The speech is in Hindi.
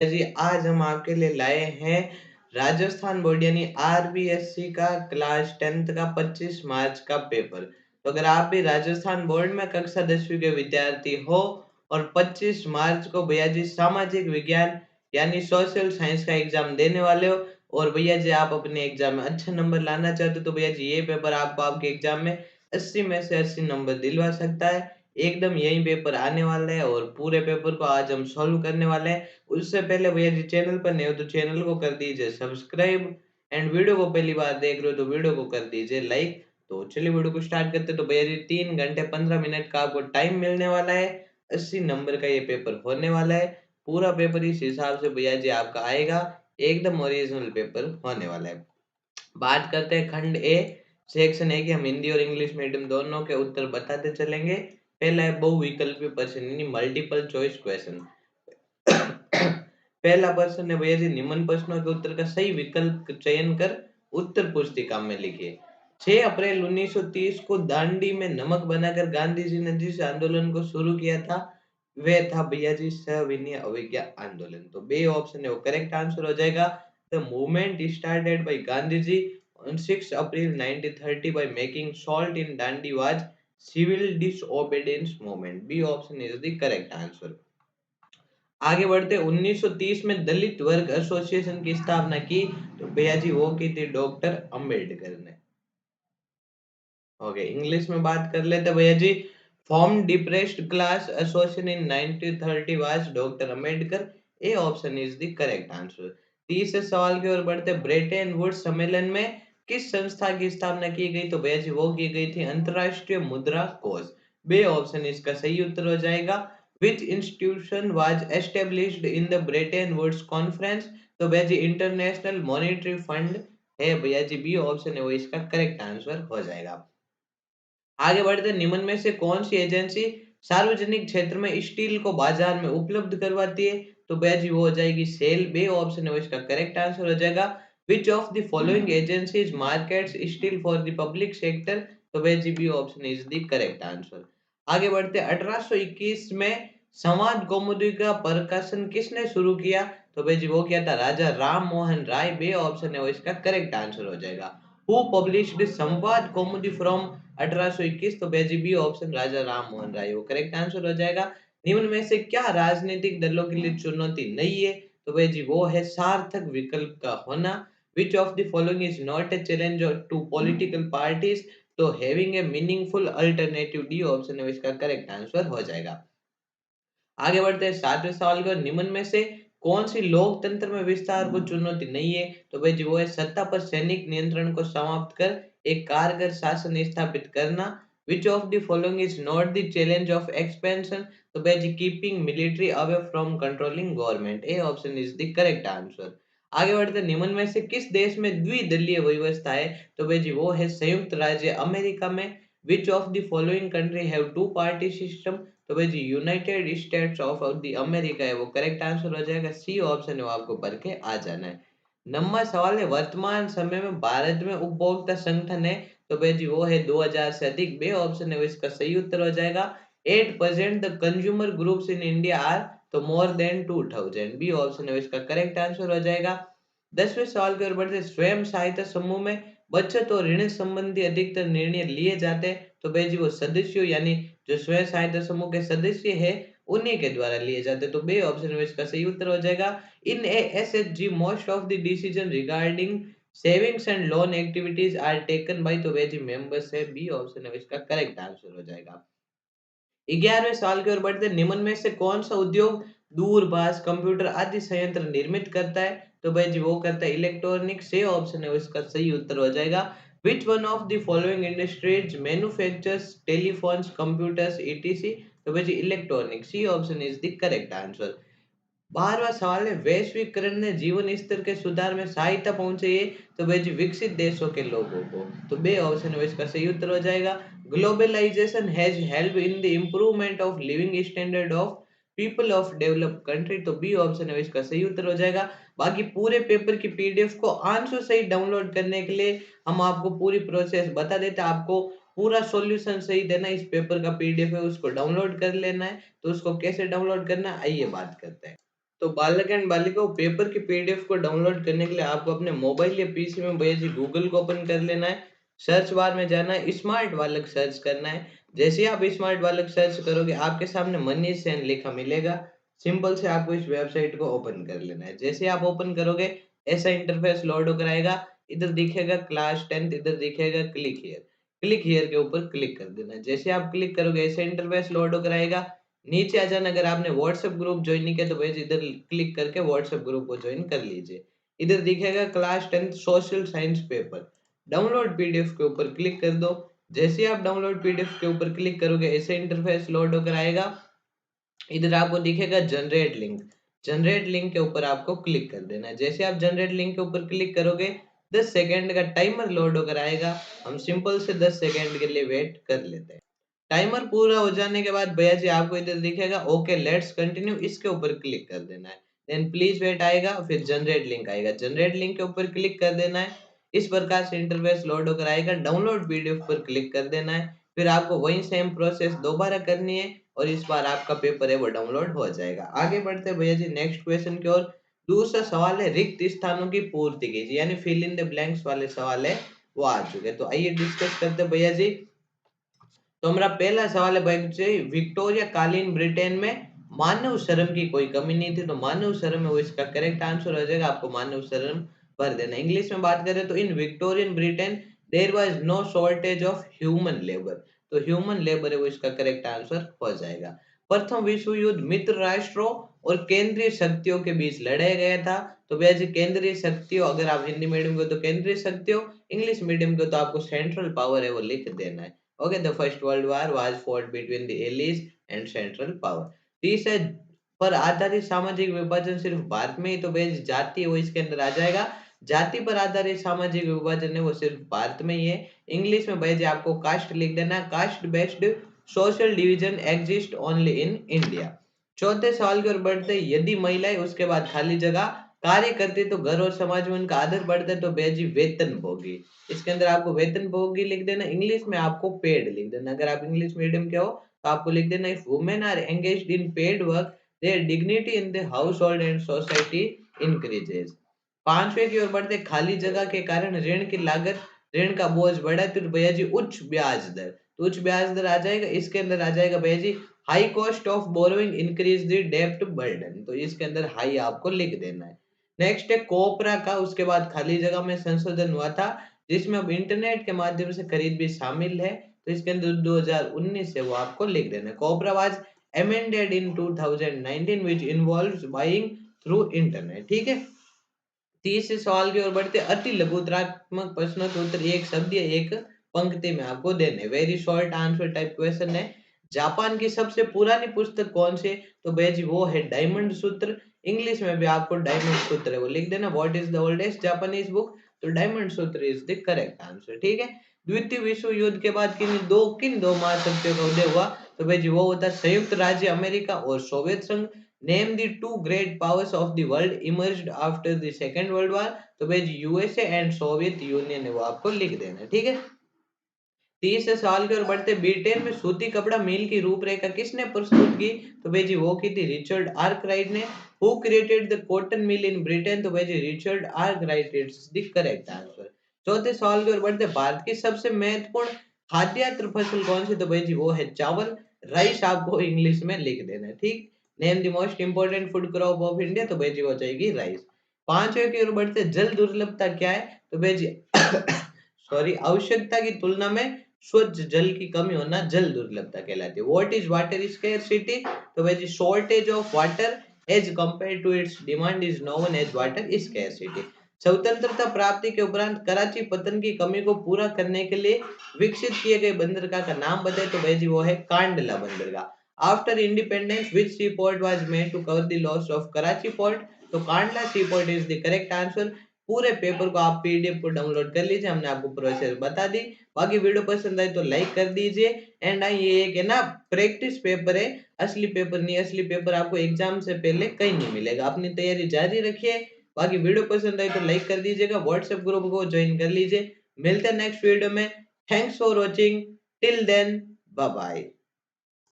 जी, आज हम आपके लिए लाए हैं राजस्थान बोर्ड यानी आरबीएससी का क्लास 10th का 25 मार्च का पेपर। तो अगर आप भी राजस्थान बोर्ड में कक्षा 10वीं के विद्यार्थी हो और 25 मार्च को भैया जी सामाजिक विज्ञान यानी सोशल साइंस का एग्जाम देने वाले हो और भैया जी आप अपने एग्जाम में अच्छे नंबर लाना चाहते हो तो भैया जी ये पेपर आपको आपके एग्जाम में 80 में से 80 नंबर दिलवा सकता है। एकदम यही पेपर आने वाला है और पूरे पेपर को आज हम सॉल्व करने वाले हैं। उससे पहले भैया जी चैनल पर नए हो तो चैनल को कर दीजिए सब्सक्राइब एंड वीडियो को पहली बार देख रहे हो तो वीडियो को कर दीजिए लाइक। तो चलिए वीडियो को स्टार्ट करते हैं। तो भैया जी 3 घंटे 15 मिनट का आपको टाइम मिलने वाला है। 80 नंबर का ये पेपर होने वाला है। पूरा पेपर इस हिसाब से भैया जी आपका आएगा। एकदम ओरिजिनल पेपर होने वाला है। बात करते हैं खंड ए सेक्शन ए की। हम हिंदी और इंग्लिश मीडियम दोनों के उत्तर बताते चलेंगे। पहला है बहुविकल्पीय प्रश्न यानी मल्टीपल चॉइस क्वेश्चन। पहला प्रश्न है भैया जी निम्न प्रश्नों के उत्तर का सही विकल्प चयन कर उत्तर पुस्तिका में लिखिए। 6 अप्रैल 1930 को दांडी में नमक बनाकर गांधी जी ने जिस आंदोलन को शुरू किया था वह था भैया जी सविनय अवज्ञा आंदोलन। तो बे ऑप्शन है वो करेक्ट आंसर हो जाएगा। The movement started by Gandhi ji on 6 April 1930 by making salt in Dandi was civil disobedience movement. B option is the correct answer. आगे बढ़ते 1930 में दलित वर्ग एसोसिएशन की स्थापना की तो भैया जी वो की थी डॉक्टर अंबेडकर ने। ओके इंग्लिश में बात कर लेते भैया जी। Form depressed class association in 1930 was doctor Ambedkar. A option is the correct answer. तीसरे सवाल की ओर बढ़ते ब्रेटन वुड्स सम्मेलन में किस संस्था की स्थापना की गई तो भैया जी वो की गई थी अंतरराष्ट्रीय मुद्रा कोष। बे ऑप्शन इसका सही उत्तर हो जाएगा। Which institution was established in the Bretton Woods conference तो भैया जी इंटरनेशनल मॉनेटरी फंड है भैया जी। बी ऑप्शन है वो इसका करेक्ट आंसर हो जाएगा। आगे बढ़ते निम्न में से कौन सी एजेंसी सार्वजनिक क्षेत्र में स्टील को बाजार में उपलब्ध करवाती है तो भैया जी वो हो जाएगी सेल। बे ऑप्शन है वो इसका करेक्ट आंसर हो जाएगा। Which of the following agencies markets steel for the public sector तो भैया जी B option is the correct answer. आगे बढ़ते 1821 में संवाद कौमुदी का प्रकाशन किसने शुरू किया तो भैया जी वो किया था राजा राम मोहन राय। बे ऑप्शन है वो इसका करेक्ट आंसर हो जाएगा। हु पब्लिश्ड संवाद कौमुदी फ्रॉम 1821 तो बेजी बी ऑप्शन राजा राम मोहन राय वो करेक्ट आंसर हो जाएगा। निम्न में से क्या राजनीतिक दलों के लिए चुनौती नहीं है तो बेजी वो है सार्थक विकल्प का होना। Which of the following is not a challenge to political parties तो having a meaningful alternative. D option है इसका करेक्ट आंसर हो जाएगा। आगे बढ़ते हैं 7वें सवाल की ओर। निम्न में से कौन सी लोकतंत्र में विस्तार को चुनौती नहीं है तो भाई जी वो है सत्ता पर सैनिक नियंत्रण को समाप्त कर एक कारगर शासन स्थापित करना। Which of the following is not the challenge of expansion तो भाई जी keeping military away from controlling government. A option is the correct answer. आगे बढ़ते निम्न में से किस देश में द्विदलीय व्यवस्था है तो भाई जी वो है संयुक्त राज्य अमेरिका में। Which of the following country have two party system तो भाई जी United States of the America है वो करेक्ट आंसर हो जाएगा। सी ऑप्शन है वो आपको पढ़ के आ जाना है। नंबर सवाल है वर्तमान समय में भारत में उपभोक्ता संगठन है तो भाई जी वो है 2000 से अधिक। बे ऑप्शन है वो इसका सही उत्तर हो जाएगा। 8% the consumer groups in India are तो मोर देन 2000। बी ऑप्शन है वो इसका करेक्ट आंसर हो जाएगा। 10वें सवाल की ओर बढ़ते स्वयं सहायता समूह में बचत और ऋण संबंधी अधिकतर निर्णय लिए जाते हैं तो भाई जी वो सदस्यों यानी जो स्वयं सहायता समूह के सदस्य है उन्हीं के द्वारा लिए जाते हैं तो बे ऑप्शन में इसका सही उत्तर हो जाएगा। In a SHG most of the decision regarding savings and loan activities are taken by तो वेजी मेंबर्स है। बी ऑप्शन है इसका करेक्ट आंसर हो जाएगा। 11वें सवाल की ओर बढ़ते निम्न में से कौन सा उद्योग दूरभाष कंप्यूटर आदि संयंत्र निर्मित करता है तो भाई जी वो करता है इलेक्ट्रॉनिक। से ऑप्शन है इसका सही उत्तर हो जाएगा। Which one of the following industries manufactures telephones computers etc तो भाई जी electronic. C option is the correct answer. 12वां सवाल है वैश्वीकरण ने जीवन स्तर के सुधार में सहायता पहुंचाई है तो भाई जी विकसित देशों के लोगों को तो बे ऑप्शन है इसका सही उत्तर हो जाएगा। Globalization has help in the improvement of living standard of people of developed country तो बी ऑप्शन है इसका सही उत्तर हो जाएगा। बाकी पूरे पेपर की पीडीएफ को आंसर सही डाउनलोड करने के लिए हम आपको पूरी प्रोसेस बता देते हैं। आपको पूरा सॉल्यूशन सही देना इस पेपर का पीडीएफ है उसको डाउनलोड कर लेना है। तो उसको कैसे डाउनलोड करना है आइए बात करते हैं। तो बालक एंड बालिकाओं पेपर की पीडीएफ को डाउनलोड करने के लिए आपको अपने मोबाइल या पीसी में भैया जी गूगल को ओपन कर लेना है। सर्च बार में जाना है, स्मार्ट बालक सर्च करना है। जैसे ही आप स्मार्ट बालक सर्च करोगे आपके सामने मनी सेन लिखा मिलेगा। सिंपल से आपको इस वेबसाइट को ओपन कर लेना है। जैसे ही आप ओपन करोगे ऐसा इंटरफेस लोड होकर आएगा। इधर दिखेगा क्लास 10th, इधर दिखेगा क्लिक हियर। क्लिक हियर के ऊपर क्लिक कर देना है। जैसे आप क्लिक करोगे ऐसा इंटरफेस लोड होकर आएगा। नीचे आ जाना, अगर आपने व्हाट्सएप ग्रुप ज्वाइन नहीं किया तो भैया इधर क्लिक करके व्हाट्सएप ग्रुप को ज्वाइन कर लीजिए। इधर दिखेगा class 10th social science paper, download PDF के ऊपर क्लिक कर दो। जैसे ही आप डाउनलोड पीडीएफ के ऊपर क्लिक करोगे ऐसे इंटरफेस लोड होकर आएगा। इधर आपको दिखेगा जनरेट लिंक, जनरेट लिंक के ऊपर आपको क्लिक कर देना है। जैसे आप जनरेट लिंक के ऊपर क्लिक करोगे 10 सेकंड का टाइमर लोड होकर आएगा। हम सिंपल से 10 सेकंड के लिए वेट कर लेते हैं। टाइमर पूरा हो जाने के बाद भैया जी आपको इधर दिखेगा ओके लेट्स कंटिन्यू, इसके ऊपर क्लिक कर देना है। देन प्लीज वेट आएगा, फिर जनरेट लिंक आएगा, जनरेट लिंक के ऊपर क्लिक कर देना है। इस प्रकार से इंटरफेस लोड होकर आएगा। डाउनलोड पीडीएफ पर क्लिक कर देना है। फिर आपको वही सेम प्रोसेस दोबारा करनी है और इस बार आपका पेपर है वो डाउनलोड हो जाएगा। आगे बढ़ते हैं भैया जी नेक्स्ट क्वेश्चन की ओर। दूसरा सवाल है रिक्त स्थानों की पूर्ति कीजिए, यानी फिल इन द ब्लैंक्स वाले सवाल है वो आ चुके हैं। तो आइए डिस्कस करते हैं भैया जी। तो हमारा पहला सवाल है बच्चे, विक्टोरिया कालीन ब्रिटेन में मानव श्रम की कोई कमी नहीं थी। तो मानव श्रम है वो इसका करेक्ट आंसर हो जाएगा। आपको मानव श्रम भर देना। इंग्लिश में बात करें तो in Victorian Britain there was no shortage of human labour. तो ह्यूमन लेबर है वो इसका करेक्ट आंसर हो जाएगा। प्रथम विश्व युद्ध मित्र राष्ट्रों और केंद्रीय शक्तियों के बीच लड़ाया गया था। तो भैया जी केंद्रीय शक्तियों, अगर आप हिंदी मीडियम को तो केंद्रीय शक्तियों, इंग्लिश मीडियम को तो आपको सेंट्रल पावर है वो लिख देना है। Okay, the First World War was fought between the Allies and Central Power. तीसरा पर आधारित सामाजिक विभाजन सिर्फ भारत में ही तो बेस जाति है वो इसके अंदर आ जाएगा। जाति पर आधारित सामाजिक विभाजन है वो सिर्फ भारत में ही है। इंग्लिश में भाई जी आपको कास्ट लिख देना, caste based social division exist only in India. चौथे सवाल की ओर बढ़ते हैं, यदि महिलाएं उसके बाद खाली जगह कार्य करती तो घर और समाज में उनका आदर बढ़ता है। तो बेजी वेतन भोगी, इसके अंदर आपको वेतन भोगी लिख देना। इंग्लिश में आपको पेड लिख देना। अगर आप इंग्लिश मीडियम के हो तो आपको लिख देना if women are engaged in paid work their dignity in the household and society increases. पांचवे की ओर बढ़ते, खाली जगह के कारण ऋण की लागत, ऋण का बोझ बढ़ा तो भैया जी उच्च ब्याज दर। तो उच्च ब्याज दर आ जाएगा। इसके अंदर आ जाएगा भैया जी high cost of borrowing increase the डेब्ट बर्डन। तो इसके अंदर हाई आपको लिख देना है। नेक्स्ट है कोपरा का उसके बाद खाली जगह में संशोधन हुआ था जिसमें अब इंटरनेट के माध्यम से खरीद भी शामिल है। तो इसके अंदर 2019 से वो आपको लिख देना है। कोपरा was amended in 2019 which involves buying through internet। ठीक है। तीसरे सवाल की ओर बढ़ते, अति लघुतरात्मक प्रश्नों के उत्तर एक शब्द या एक पंक्ति में आपको देने। Very short answer type question है। जापान की सबसे पुरानी पुस्तक कौन सी? तो भैया जी वो है डायमंड सूत्र। इंग्लिश में भी आपको डायमंड सूत्र है वो लिख देना। What is the oldest Japanese book? तो डायमंड सूत्र इज द करेक्ट आंसर। ठीक है। द्वितीय विश्व युद्ध के बाद किन दो महाशक्तियों का उदय हुआ? तो भाई जी वो होता है संयुक्त राज्य अमेरिका और सोवियत संघ। Name the two great powers of the world emerged after the second world war. तो भाई जी यूएसए एंड सोवियत यूनियन है वो आपको लिख देना है। ठीक है। 30 सवाल की ओर बढ़ते, ब्रिटेन में सूती कपड़ा मिल की रूपरेखा किसने प्रस्तुत की? तो भाई जी वो की थी रिचर्ड आर्कराइट ने। Who created the cotton mill in Britain? तो भाई जी Richard Arkwright is the correct answer. चौथे सवाल की ओर बढ़ते, भारत की सबसे महत्वपूर्ण खाद्यान्न फसल कौन सी? तो भाई जी वो है चावल। राइस आपको इंग्लिश में लिख देना है। ठीक। Name the most important food crop of India? तो भाई जी हो जाएगी राइस। पांचवे की ओर बढ़ते, जल दुर्लभता क्या है? तो भाई जी सॉरी, आवश्यकता की तुलना में स्वच्छ जल की कमी होना जल दुर्लभता कहलाती है। What is water scarcity? तो भाई जी shortage of water as compare to its demand is known as water scarcity. स्वतंत्रता प्राप्ति के उपरांत कराची पतन की कमी को पूरा करने के लिए विकसित किए गए बंदरगाह का नाम बताए। तो भाई जी वो है कांडला बंदरगाह। After independence which sea port was made to cover the loss of Karachi port? तो Kandla sea port is the correct answer. पूरे पेपर को आप पीडीएफ को डाउनलोड कर लीजिए, हमने आपको प्रोसेस बता दी। बाकी वीडियो पसंद आए तो लाइक कर दीजिए। एंड ये एक है ना प्रैक्टिस पेपर है, असली पेपर नहीं। असली पेपर आपको एग्जाम से पहले कहीं नहीं मिलेगा। अपनी तैयारी जारी रखिए। बाकी वीडियो पसंद आए तो लाइक कर दीजिएगा, व्हाट्सएप ग्रुप को ज्वाइन कर लीजिए। मिलते हैं नेक्स्ट वीडियो में। Thanks for watching, till then bye bye.